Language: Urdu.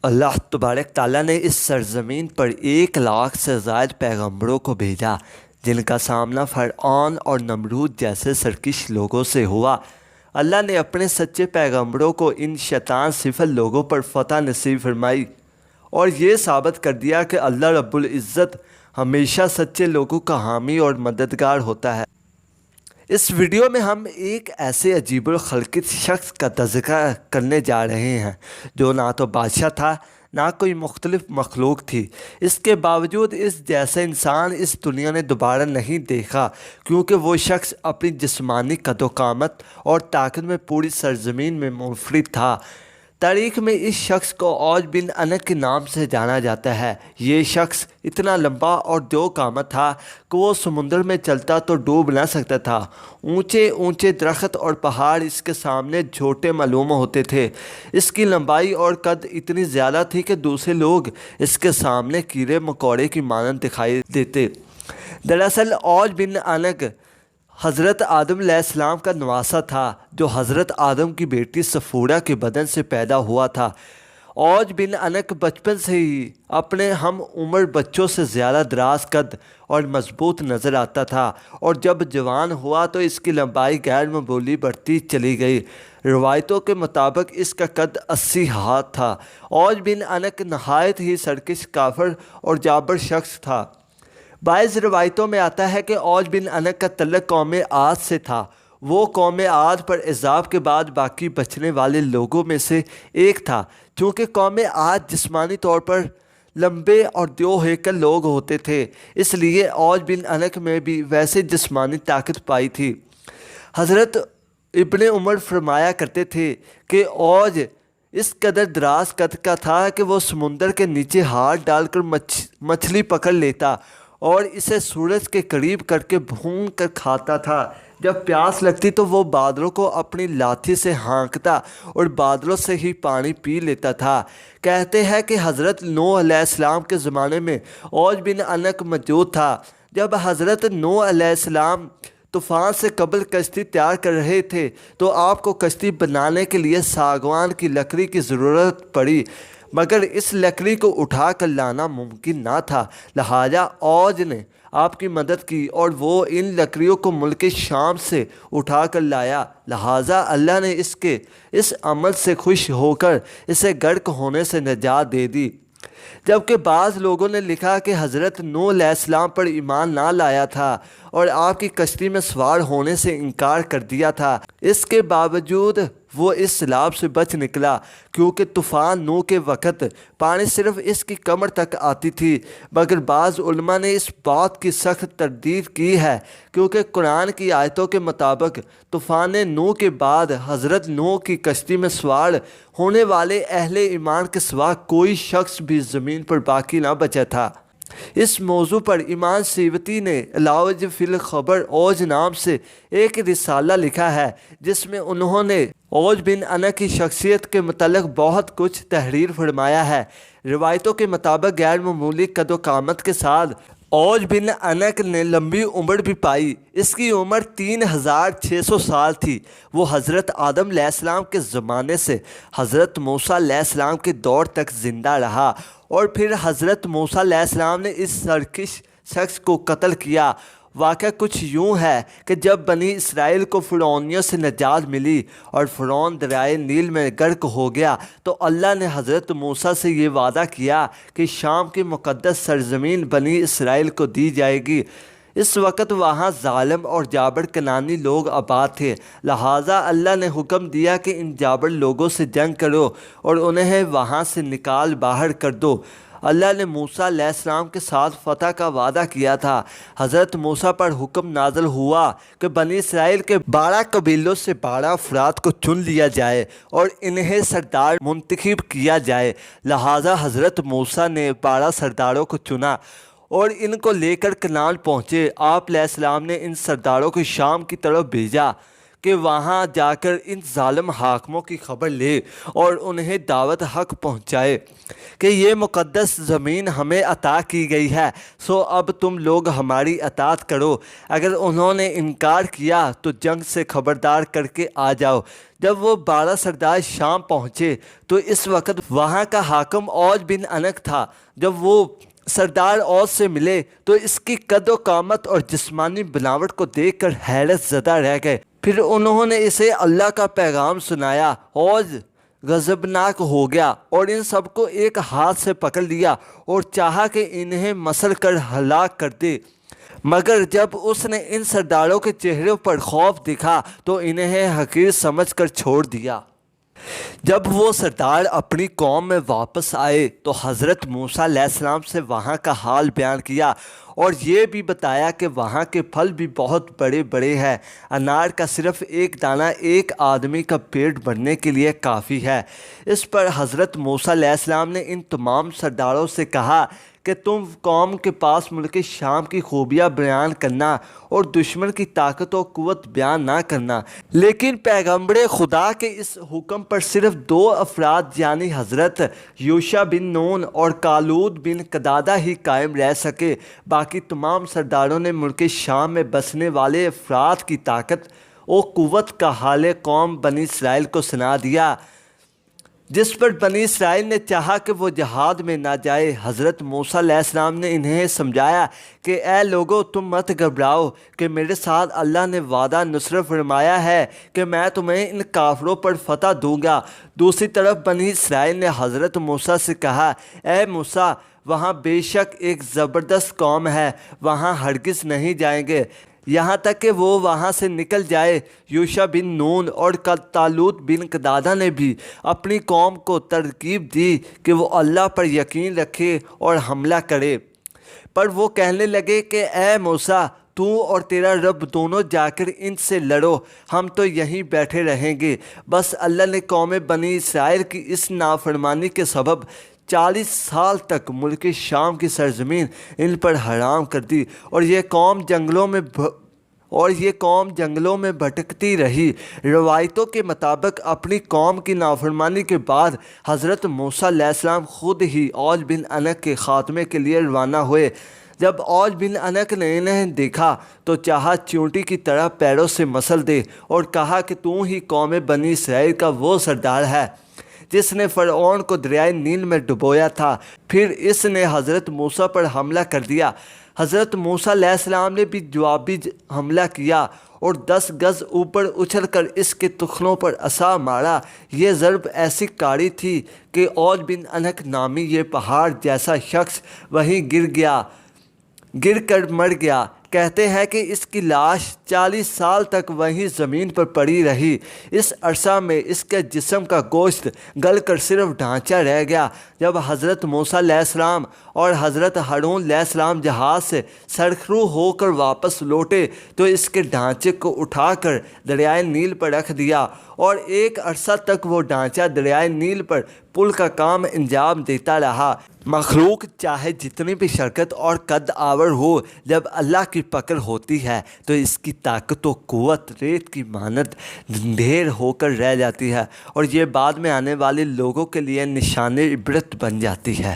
اللہ تبارک تعالیٰ نے اس سرزمین پر 1 لاکھ سے زائد پیغمبروں کو بھیجا جن کا سامنا فرعون اور نمرود جیسے سرکش لوگوں سے ہوا۔ اللہ نے اپنے سچے پیغمبروں کو ان شیطان صفل لوگوں پر فتح نصیب فرمائی اور یہ ثابت کر دیا کہ اللہ رب العزت ہمیشہ سچے لوگوں کا حامی اور مددگار ہوتا ہے۔ اس ویڈیو میں ہم ایک ایسے عجیب الخلقت شخص کا تذکرہ کرنے جا رہے ہیں جو نہ تو بادشاہ تھا نہ کوئی مختلف مخلوق تھی۔ اس کے باوجود اس جیسا انسان اس دنیا نے دوبارہ نہیں دیکھا، کیونکہ وہ شخص اپنی جسمانی قد و قامت اور طاقت میں پوری سرزمین میں منفرد تھا۔ تاریخ میں اس شخص کو عوج بن عنق کے نام سے جانا جاتا ہے۔ یہ شخص اتنا لمبا اور دو قامت تھا کہ وہ سمندر میں چلتا تو ڈوب نہ سکتا تھا۔ اونچے اونچے درخت اور پہاڑ اس کے سامنے جھوٹے معلوم ہوتے تھے۔ اس کی لمبائی اور قد اتنی زیادہ تھی کہ دوسرے لوگ اس کے سامنے کیڑے مکوڑے کی مانند دکھائی دیتے۔ دراصل عوج بن عنق حضرت آدم علیہ السلام کا نواسہ تھا جو حضرت آدم کی بیٹی صفورہ کے بدن سے پیدا ہوا تھا۔ عوج بن عنق بچپن سے ہی اپنے ہم عمر بچوں سے زیادہ دراز قد اور مضبوط نظر آتا تھا، اور جب جوان ہوا تو اس کی لمبائی غیر معمولی بڑھتی چلی گئی۔ روایتوں کے مطابق اس کا قد 80 ہاتھ تھا۔ عوج بن عنق نہایت ہی سرکش، کافر اور جابر شخص تھا۔ بعض روایتوں میں آتا ہے کہ عوج بن عنق کا تعلق قوم عاد سے تھا۔ وہ قوم عاد پر عذاب کے بعد باقی بچنے والے لوگوں میں سے ایک تھا۔ چونکہ قوم عاد جسمانی طور پر لمبے اور دو ہیکل لوگ ہوتے تھے، اس لیے عوج بن عنق میں بھی ویسے جسمانی طاقت پائی تھی۔ حضرت ابن عمر فرمایا کرتے تھے کہ عوج اس قدر دراز قد کا تھا کہ وہ سمندر کے نیچے ہاتھ ڈال کر مچھلی پکڑ لیتا اور اسے سورج کے قریب کر کے بھون کر کھاتا تھا۔ جب پیاس لگتی تو وہ بادلوں کو اپنی لاٹھی سے ہانکتا اور بادلوں سے ہی پانی پی لیتا تھا۔ کہتے ہیں کہ حضرت نوح علیہ السلام کے زمانے میں عوج بن عنق موجود تھا۔ جب حضرت نوح علیہ السلام طوفان سے قبل کشتی تیار کر رہے تھے تو آپ کو کشتی بنانے کے لیے ساگوان کی لکڑی کی ضرورت پڑی، مگر اس لکڑی کو اٹھا کر لانا ممکن نہ تھا، لہٰذا عوج نے آپ کی مدد کی اور وہ ان لکڑیوں کو ملک شام سے اٹھا کر لایا۔ لہٰذا اللہ نے اس کے اس عمل سے خوش ہو کر اسے غرق ہونے سے نجات دے دی۔ جبکہ بعض لوگوں نے لکھا کہ حضرت نوح علیہ السلام پر ایمان نہ لایا تھا اور آپ کی کشتی میں سوار ہونے سے انکار کر دیا تھا۔ اس کے باوجود وہ اس سیلاب سے بچ نکلا، کیونکہ طوفان نوح کے وقت پانی صرف اس کی کمر تک آتی تھی۔ مگر بعض علماء نے اس بات کی سخت تردید کی ہے، کیونکہ قرآن کی آیتوں کے مطابق طوفان نوح کے بعد حضرت نوح کی کشتی میں سوار ہونے والے اہل ایمان کے سوا کوئی شخص بھی زمین پر باقی نہ بچا تھا۔ اس موضوع پر امام سیوطی نے العوج فی الخبر عوج نام سے ایک رسالہ لکھا ہے، جس میں انہوں نے عوج بن عنق کی شخصیت کے متعلق بہت کچھ تحریر فرمایا ہے۔ روایتوں کے مطابق غیر معمولی قد و قامت کے ساتھ عوج بن عنق نے لمبی عمر بھی پائی۔ اس کی عمر 3600 سال تھی۔ وہ حضرت آدم علیہ السلام کے زمانے سے حضرت موسیٰ علیہ السلام کے دور تک زندہ رہا، اور پھر حضرت موسیٰ علیہ السلام نے اس سرکش شخص کو قتل کیا۔ واقعہ کچھ یوں ہے کہ جب بنی اسرائیل کو فرعونیوں سے نجات ملی اور فرعون دریائے نیل میں غرق ہو گیا تو اللہ نے حضرت موسیٰ سے یہ وعدہ کیا کہ شام کی مقدس سرزمین بنی اسرائیل کو دی جائے گی۔ اس وقت وہاں ظالم اور جابر کنانی لوگ آباد تھے، لہٰذا اللہ نے حکم دیا کہ ان جابر لوگوں سے جنگ کرو اور انہیں وہاں سے نکال باہر کر دو۔ اللہ نے موسیٰ علیہ السلام کے ساتھ فتح کا وعدہ کیا تھا۔ حضرت موسیٰ پر حکم نازل ہوا کہ بنی اسرائیل کے 12 قبیلوں سے 12 افراد کو چن لیا جائے اور انہیں سردار منتخب کیا جائے۔ لہٰذا حضرت موسیٰ نے 12 سرداروں کو چنا اور ان کو لے کر کنعان پہنچے۔ آپ علیہ السلام نے ان سرداروں کو شام کی طرف بھیجا۔ کہ وہاں جا کر ان ظالم حاکموں کی خبر لے اور انہیں دعوت حق پہنچائے کہ یہ مقدس زمین ہمیں عطا کی گئی ہے، سو اب تم لوگ ہماری اطاعت کرو۔ اگر انہوں نے انکار کیا تو جنگ سے خبردار کر کے آ جاؤ۔ جب وہ 12 سردار شام پہنچے تو اس وقت وہاں کا حاکم اوج بن عنق تھا۔ جب وہ سردار اوج سے ملے تو اس کی قد و قامت اور جسمانی بناوٹ کو دیکھ کر حیرت زدہ رہ گئے۔ پھر انہوں نے اسے اللہ کا پیغام سنایا۔ اوج غضبناک ہو گیا اور ان سب کو ایک ہاتھ سے پکڑ لیا اور چاہا کہ انہیں مسل کر ہلاک کر دے، مگر جب اس نے ان سرداروں کے چہروں پر خوف دکھا تو انہیں حقیر سمجھ کر چھوڑ دیا۔ جب وہ سردار اپنی قوم میں واپس آئے تو حضرت موسیٰ علیہ السلام سے وہاں کا حال بیان کیا اور یہ بھی بتایا کہ وہاں کے پھل بھی بہت بڑے بڑے ہیں۔ انار کا صرف ایک دانہ ایک آدمی کا پیٹ بھرنے کے لیے کافی ہے۔ اس پر حضرت موسیٰ علیہ السلام نے ان تمام سرداروں سے کہا کہ تم قوم کے پاس ملک شام کی خوبیاں بیان کرنا اور دشمن کی طاقت و قوت بیان نہ کرنا، لیکن پیغمبر خدا کے اس حکم پر صرف 2 افراد یعنی حضرت یوشع بن نون اور کالود بن قدادہ ہی قائم رہ سکے۔ باقی تمام سرداروں نے ملک شام میں بسنے والے افراد کی طاقت و قوت کا حال قوم بنی اسرائیل کو سنا دیا، جس پر بنی اسرائیل نے چاہا کہ وہ جہاد میں نہ جائے۔ حضرت موسیٰ علیہ السلام نے انہیں سمجھایا کہ اے لوگو، تم مت گھبراؤ کہ میرے ساتھ اللہ نے وعدہ نصرت فرمایا ہے کہ میں تمہیں ان کافروں پر فتح دوں گا۔ دوسری طرف بنی اسرائیل نے حضرت موسیٰ سے کہا، اے موسیٰ، وہاں بے شک ایک زبردست قوم ہے، وہاں ہرگز نہیں جائیں گے یہاں تک کہ وہ وہاں سے نکل جائے۔ یوشع بن نون اور طالوت بن قدادہ نے بھی اپنی قوم کو ترغیب دی کہ وہ اللہ پر یقین رکھے اور حملہ کرے، پر وہ کہنے لگے کہ اے موسیٰ، تو اور تیرا رب دونوں جا کر ان سے لڑو، ہم تو یہیں بیٹھے رہیں گے۔ بس اللہ نے قوم بنی اسرائیل کی اس نافرمانی کے سبب 40 سال تک ملک شام کی سرزمین ان پر حرام کر دی اور یہ قوم جنگلوں میں بھٹکتی رہی۔ روایتوں کے مطابق اپنی قوم کی نافرمانی کے بعد حضرت موسیٰ علیہ السلام خود ہی اوج بن عنق کے خاتمے کے لیے روانہ ہوئے۔ جب اوج بن عنق نے انہیں دیکھا تو چاہا چیونٹی کی طرح پیروں سے مسل دے اور کہا کہ تو ہی قوم بنی اسرائیل کا وہ سردار ہے جس نے فرعون کو دریائے نیل میں ڈبویا تھا۔ پھر اس نے حضرت موسیٰ پر حملہ کر دیا۔ حضرت موسیٰ علیہ السلام نے بھی جوابی حملہ کیا اور 10 گز اوپر اچھل کر اس کے تخنوں پر عصا مارا۔ یہ ضرب ایسی کاری تھی کہ اوج بن عنق نامی یہ پہاڑ جیسا شخص وہیں گر کر مر گیا۔ کہتے ہیں کہ اس کی لاش 40 سال تک وہیں زمین پر پڑی رہی۔ اس عرصہ میں اس کے جسم کا گوشت گل کر صرف ڈھانچہ رہ گیا۔ جب حضرت موسیٰ علیہ السلام اور حضرت ہارون علیہ السلام جہاز سے سرخرو ہو کر واپس لوٹے تو اس کے ڈھانچے کو اٹھا کر دریائے نیل پر رکھ دیا اور ایک عرصہ تک وہ ڈھانچہ دریائے نیل پر پل کا کام انجام دیتا رہا۔ مخلوق چاہے جتنی بھی شرکت اور قد آور ہو، جب اللہ کی پکڑ ہوتی ہے تو اس کی طاقت و قوت ریت کی مانند ڈھیر ہو کر رہ جاتی ہے اور یہ بعد میں آنے والے لوگوں کے لیے نشان عبرت بن جاتی ہے۔